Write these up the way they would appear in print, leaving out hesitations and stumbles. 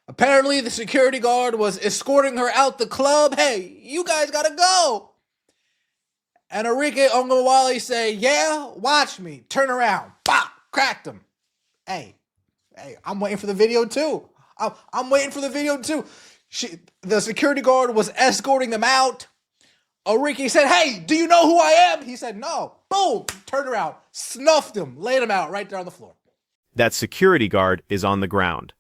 Apparently, the security guard was escorting her out the club. Hey, you guys gotta go. And Arike Ogunbowale say, yeah, watch me. Turn around. Bop! Cracked him. Hey, I'm waiting for the video too. I'm waiting for the video too. The security guard was escorting them out. Arike said, hey, do you know who I am? He said, no. Boom! Turned around. Snuffed him. Laid him out right there on the floor. That security guard is on the ground.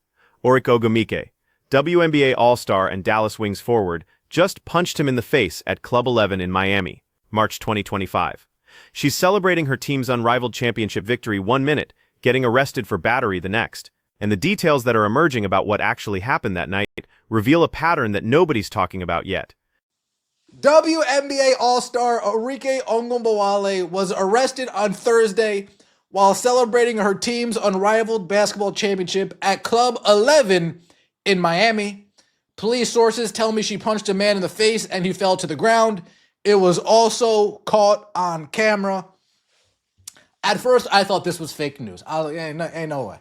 Arike Ogunbowale, WNBA All-Star and Dallas Wings forward, just punched him in the face at Club 11 in Miami, March 2025. She's celebrating her team's unrivaled championship victory 1 minute, getting arrested for battery the next. And the details that are emerging about what actually happened that night reveal a pattern that nobody's talking about yet. WNBA All-Star Arike Ogunbowale was arrested on Thursday while celebrating her team's unrivaled basketball championship at Club 11 in Miami. Police sources tell me she punched a man in the face and he fell to the ground. It was also caught on camera. At first, I thought this was fake news. I was like, ain't no way.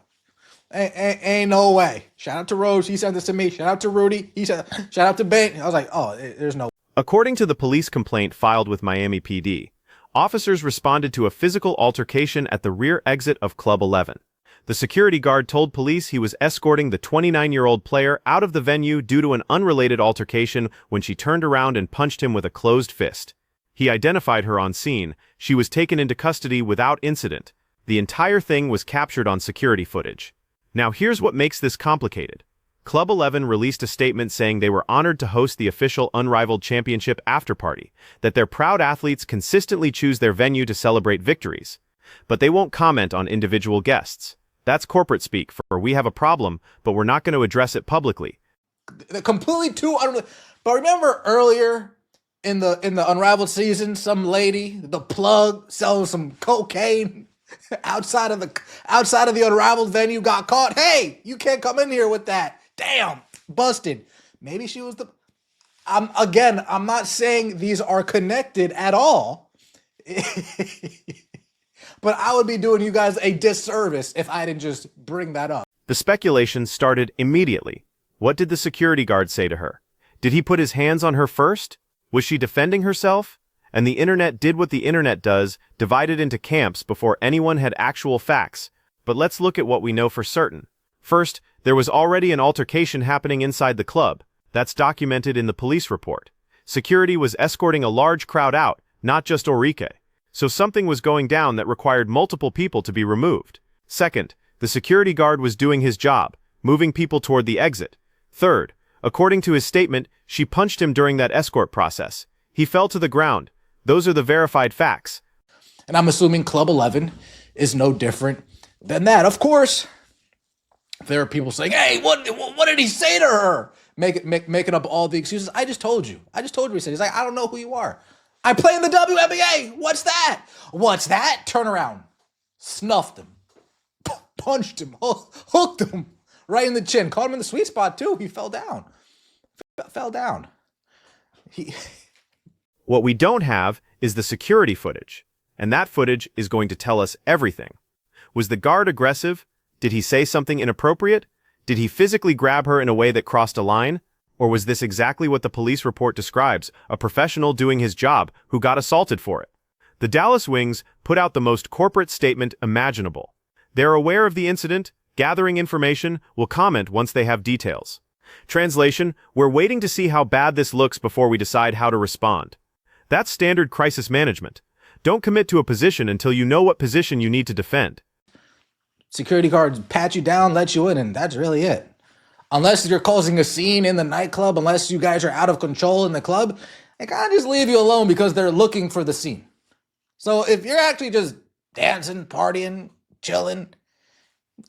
Ain't no way. Shout out to Rose. He sent this to me. Shout out to Rudy. He said, shout out to Bane. I was like, oh, there's no way. According to the police complaint filed with Miami PD, officers responded to a physical altercation at the rear exit of Club 11. The security guard told police he was escorting the 29-year-old player out of the venue due to an unrelated altercation when she turned around and punched him with a closed fist. He identified her on scene. She was taken into custody without incident. The entire thing was captured on security footage. Now here's what makes this complicated. Club 11 released a statement saying they were honored to host the official Unrivaled Championship after-party, that their proud athletes consistently choose their venue to celebrate victories. But they won't comment on individual guests. That's corporate speak for we have a problem, but we're not going to address it publicly. They're completely too unrelated. But remember earlier in the Unrivaled season, some lady, the plug, selling some cocaine outside of the Unrivaled venue got caught. Hey, you can't come in here with that. Damn, busted. Maybe she was I'm not saying these are connected at all. But I would be doing you guys a disservice if I didn't just bring that up. The speculation started immediately. What did the security guard say to her? Did he put his hands on her first? Was she defending herself? And the internet did what the internet does, divided into camps before anyone had actual facts. But let's look at what we know for certain. First, there was already an altercation happening inside the club. That's documented in the police report. Security was escorting a large crowd out, not just Arike. So something was going down that required multiple people to be removed. Second, the security guard was doing his job, moving people toward the exit. Third, according to his statement, she punched him during that escort process. He fell to the ground. Those are the verified facts. And I'm assuming Club 11 is no different than that. Of course, there are people saying, hey, what did he say to her? Making up all the excuses. I just told you. He said, he's like, I don't know who you are. I play in the WNBA. What's that? What's that? Turn around. Snuffed him. Punched him. Hooked him right in the chin. Caught him in the sweet spot, too. He fell down. What we don't have is the security footage. And that footage is going to tell us everything. Was the guard aggressive? Did he say something inappropriate? Did he physically grab her in a way that crossed a line? Or was this exactly what the police report describes, a professional doing his job who got assaulted for it? The Dallas Wings put out the most corporate statement imaginable. They're aware of the incident, gathering information, will comment once they have details. Translation, we're waiting to see how bad this looks before we decide how to respond. That's standard crisis management. Don't commit to a position until you know what position you need to defend. Security guards pat you down, let you in, and that's really it. Unless you're causing a scene in the nightclub, unless you guys are out of control in the club, they kind of just leave you alone because they're looking for the scene. So if you're actually just dancing, partying, chilling,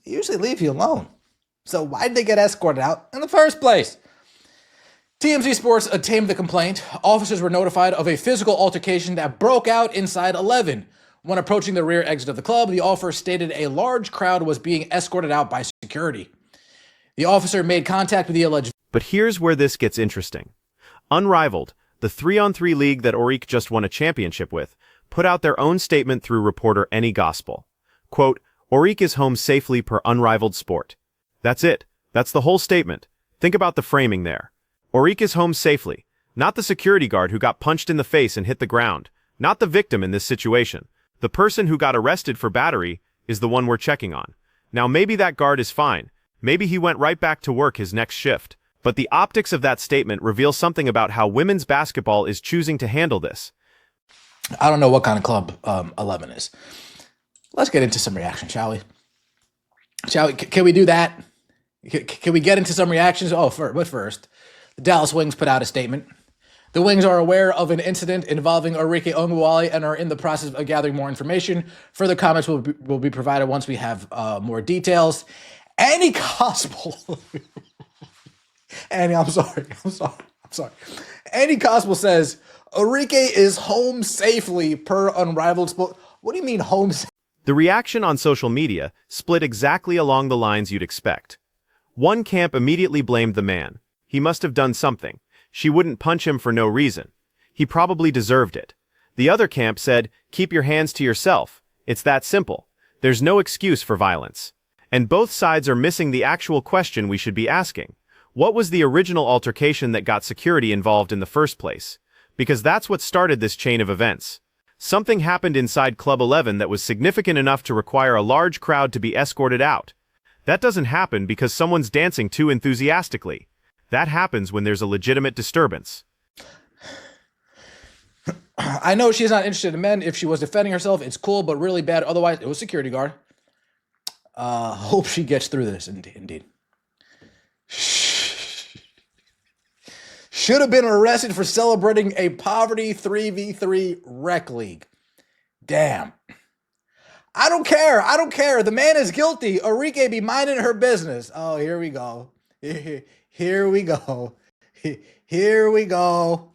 they usually leave you alone. So why did they get escorted out in the first place? TMZ Sports obtained the complaint. Officers were notified of a physical altercation that broke out inside 11. When approaching the rear exit of the club, the officer stated a large crowd was being escorted out by security. The officer made contact with the alleged... But here's where this gets interesting. Unrivaled, the 3-on-3 league that Arike just won a championship with, put out their own statement through reporter Any Gospel. Quote, Arike is home safely per Unrivaled Sport. That's it. That's the whole statement. Think about the framing there. Arike is home safely, not the security guard who got punched in the face and hit the ground, not the victim in this situation. The person who got arrested for battery is the one we're checking on. Now maybe that guard is fine, maybe he went right back to work his next shift, but the optics of that statement reveal something about how women's basketball is choosing to handle this. I don't know what kind of club 11 is. Let's get into some reaction, shall we? Shall we? Can we do that? Can we get into some reactions? But first, the Dallas Wings put out a statement. The Wings are aware of an incident involving Arike Ogunbowale and are in the process of gathering more information. Further comments will be provided once we have more details. Annie Kospel. Annie, I'm sorry. Annie Kospel says, Arike is home safely per Unrivaled Sport. What do you mean home safely? The reaction on social media split exactly along the lines you'd expect. One camp immediately blamed the man. He must have done something. She wouldn't punch him for no reason. He probably deserved it. The other camp said, keep your hands to yourself. It's that simple. There's no excuse for violence. And both sides are missing the actual question we should be asking. What was the original altercation that got security involved in the first place? Because that's what started this chain of events. Something happened inside Club 11 that was significant enough to require a large crowd to be escorted out. That doesn't happen because someone's dancing too enthusiastically. That happens when there's a legitimate disturbance. I know she's not interested in men. If she was defending herself, it's cool, but really bad. Otherwise, it was security guard. Hope she gets through this, indeed. Should have been arrested for celebrating a poverty 3v3 rec league. Damn. I don't care. The man is guilty. Arike be minding her business. Oh, here we go. Here we go. Here we go.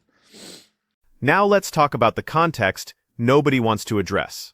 Now let's talk about the context nobody wants to address.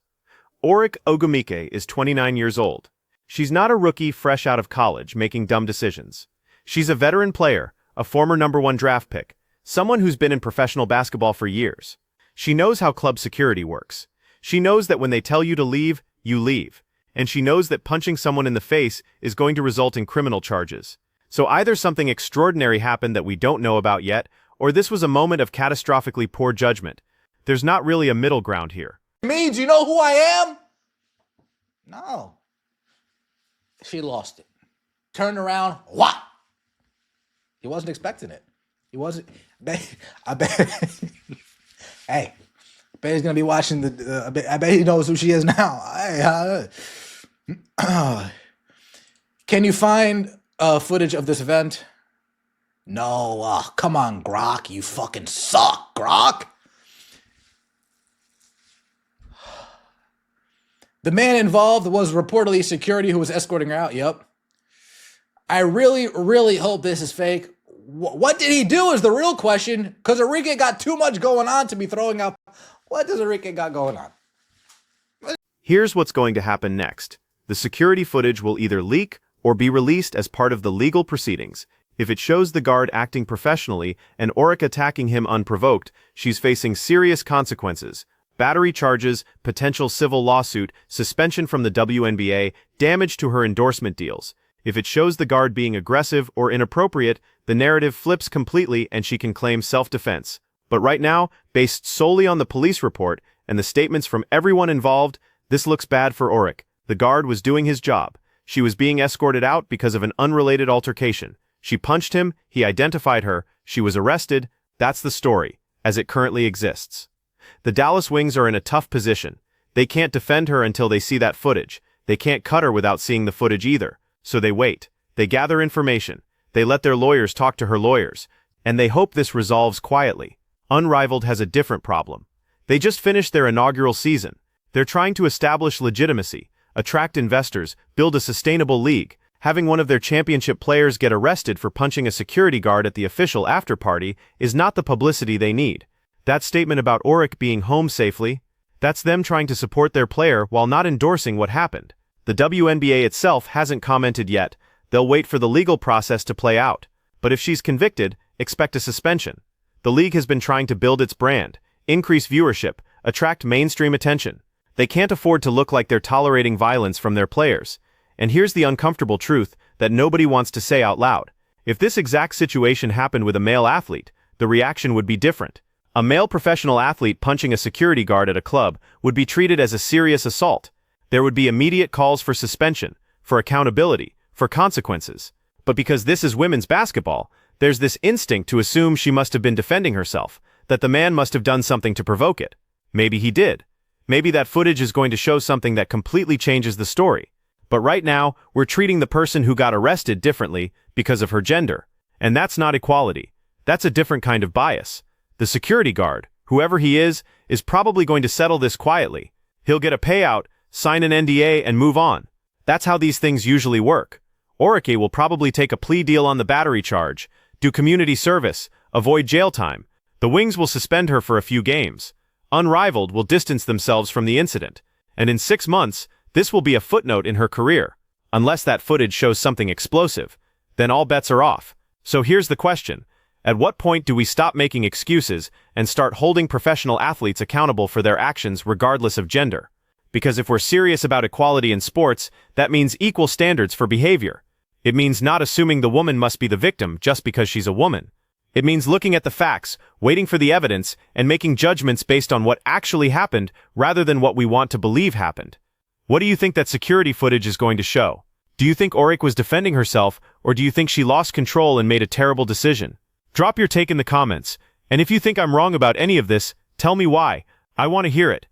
Arike Ogunbowale is 29 years old. She's not a rookie fresh out of college making dumb decisions. She's a veteran player, a former #1 draft pick, someone who's been in professional basketball for years. She knows how club security works. She knows that when they tell you to leave, you leave. And she knows that punching someone in the face is going to result in criminal charges. So either something extraordinary happened that we don't know about yet, or this was a moment of catastrophically poor judgment. There's not really a middle ground here. Means you know who I am? No. She lost it. Turned around, what? He wasn't expecting it. He wasn't. I bet. Hey, I bet he's gonna be watching the. I bet he knows who she is now. Can you find footage of this event? No. Come on, Grok. You fucking suck, Grok. The man involved was reportedly security who was escorting her out. Yep. I really, really hope this is fake. What did he do is the real question, because Arike got too much going on to be throwing up. What does Arike got going on? Here's what's going to happen next. The security footage will either leak or be released as part of the legal proceedings. If it shows the guard acting professionally and Arike attacking him unprovoked, she's facing serious consequences. Battery charges, potential civil lawsuit, suspension from the WNBA, damage to her endorsement deals. If it shows the guard being aggressive or inappropriate, the narrative flips completely and she can claim self-defense. But right now, based solely on the police report and the statements from everyone involved, this looks bad for Arike. The guard was doing his job. She was being escorted out because of an unrelated altercation. She punched him, he identified her, she was arrested. That's the story, as it currently exists. The Dallas Wings are in a tough position. They can't defend her until they see that footage. They can't cut her without seeing the footage either. So they wait. They gather information. They let their lawyers talk to her lawyers. And they hope this resolves quietly. Unrivaled has a different problem. They just finished their inaugural season. They're trying to establish legitimacy, attract investors, build a sustainable league. Having one of their championship players get arrested for punching a security guard at the official after-party is not the publicity they need. That statement about Arike being home safely, that's them trying to support their player while not endorsing what happened. The WNBA itself hasn't commented yet. They'll wait for the legal process to play out. But if she's convicted, expect a suspension. The league has been trying to build its brand, increase viewership, attract mainstream attention. They can't afford to look like they're tolerating violence from their players. And here's the uncomfortable truth that nobody wants to say out loud. If this exact situation happened with a male athlete, the reaction would be different. A male professional athlete punching a security guard at a club would be treated as a serious assault. There would be immediate calls for suspension, for accountability, for consequences. But because this is women's basketball, there's this instinct to assume she must have been defending herself, that the man must have done something to provoke it. Maybe he did. Maybe that footage is going to show something that completely changes the story. But right now, we're treating the person who got arrested differently because of her gender. And that's not equality. That's a different kind of bias. The security guard, whoever he is probably going to settle this quietly. He'll get a payout, sign an NDA, and move on. That's how these things usually work. Arike will probably take a plea deal on the battery charge, do community service, avoid jail time. The Wings will suspend her for a few games. Unrivaled will distance themselves from the incident. And in 6 months, this will be a footnote in her career. Unless that footage shows something explosive, then all bets are off. So here's the question. At what point do we stop making excuses and start holding professional athletes accountable for their actions regardless of gender? Because if we're serious about equality in sports, that means equal standards for behavior. It means not assuming the woman must be the victim just because she's a woman. It means looking at the facts, waiting for the evidence, and making judgments based on what actually happened rather than what we want to believe happened. What do you think that security footage is going to show? Do you think Arike was defending herself, or do you think she lost control and made a terrible decision? Drop your take in the comments, and if you think I'm wrong about any of this, tell me why. I want to hear it.